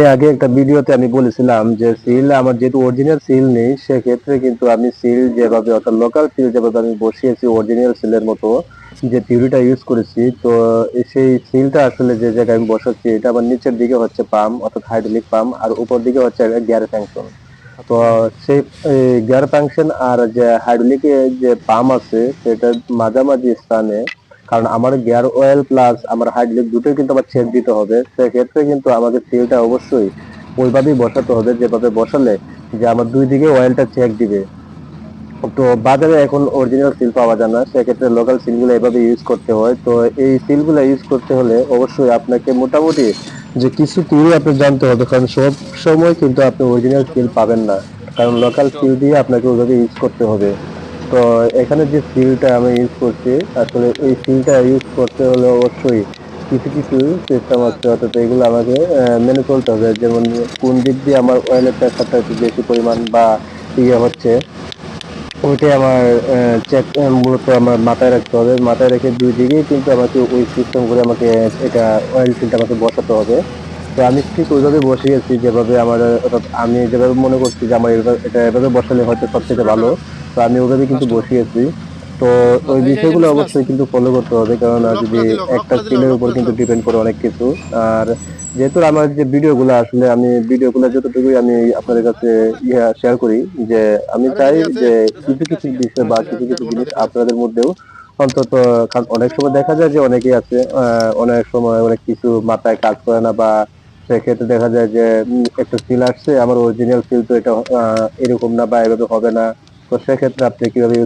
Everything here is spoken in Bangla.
আমি আগে একটা ভিডিওতে আমি বলেছিলাম যে সিল আমার যেহেতু অরিজিনাল সিল নেই, সেক্ষেত্রে কিন্তু আমি সিল যেভাবে অর্থাৎ লোকাল সিল যেভাবে আমি বসিয়েছি অরিজিনাল সিলের মতো যে থিওরিটা ইউজ করেছি, তো সেই সিলটা আসলে যে জায়গায় আমি বসাচ্ছি এটা আমার নিচের দিকে হচ্ছে পাম্প অর্থাৎ হাইড্রোলিক পাম্প, আর উপর দিকে হচ্ছে গিয়ার ফাংশন। তো সেই গিয়ার ফাংশন আর যে হাইড্রোলিকে যে পাম্প আছে সেটার মাঝামাঝি স্থানে, কারণ আমার গিয়ার অয়েল প্লাস আমার হাইড্রোলিক দুটোই কিন্তু আবার চেক দিতে হবে, সেক্ষেত্রে কিন্তু আমাকে তেলটা অবশ্যই ওইভাবেই বসাতে হবে যেভাবে বসালে যে আমার দুই দিকে অয়েলটা চেক দিবে। তো বাজারে এখন অরিজিনাল সিল পাওয়া যায় না, সেক্ষেত্রে লোকাল সিলগুলো এভাবে ইউজ করতে হয়। তো এই সিলগুলো ইউজ করতে হলে অবশ্যই আপনাকে মোটামুটি যে কিছু থিওরি আপনি জানতে হবে, কারণ সব সময় কিন্তু আপনি অরিজিনাল সিল পাবেন না, কারণ লোকাল সিল দিয়ে আপনাকে ওইভাবে ইউজ করতে হবে। তো এখানে যে সিলটা আমি ইউজ করছি, আসলে এই সিলটা ইউজ করতে হলে অবশ্যই কিছু কিছু সিস্টেম আছে, অর্থাৎ এগুলো আমাকে মেনে চলতে হবে। যেমন কোন দিক দিয়ে আমার অয়েলের প্রেশারটা একটু বেশি পরিমাণ বা ইয়ে হচ্ছে, ওইটাই আমার চেক মূলত আমার মাথায় রাখতে হবে। মাথায় রেখে দুই দিকেই কিন্তু আমাকে ওই সিস্টেম করে আমাকে এটা অয়েল সিলটা আমাকে বসাতে হবে। তো আমি ঠিক ওইভাবে বসিয়েছি যেভাবে আমার অর্থাৎ আমি যেভাবে মনে করছি যে আমার এটা এভাবে বসালে হয়তো সবথেকে ভালো। তো আমি ওইভাবে কিন্তু বসিয়েছি। তো ওই বিষয়গুলো অবশ্যই কিন্তু ফলো করতে হবে, কারণ যদি একটা স্কিলের উপর কিন্তু ডিপেন্ড করে অনেক কিছু। আর যেহেতু আমার যে ভিডিওগুলো আসলে আমি ভিডিওগুলো যতটুকুই আমি আপনাদের কাছে শেয়ার করি, যে আমি চাই যে কিছু কিছু বিষয় বা কিছু কিছু জিনিস আপনাদের মধ্যেও অন্তত, কারণ অনেক সময় দেখা যায় যে অনেকেই আছে অনেক সময় অনেক কিছু মাথায় কাজ করে না, বা সেক্ষেত্রে দেখা যায় যে একটা ফিল আসছে আমার অরিজিনাল ফিল তো এটা এরকম না বা এভাবে হবে না। তো সেক্ষেত্রে আপনি কিভাবে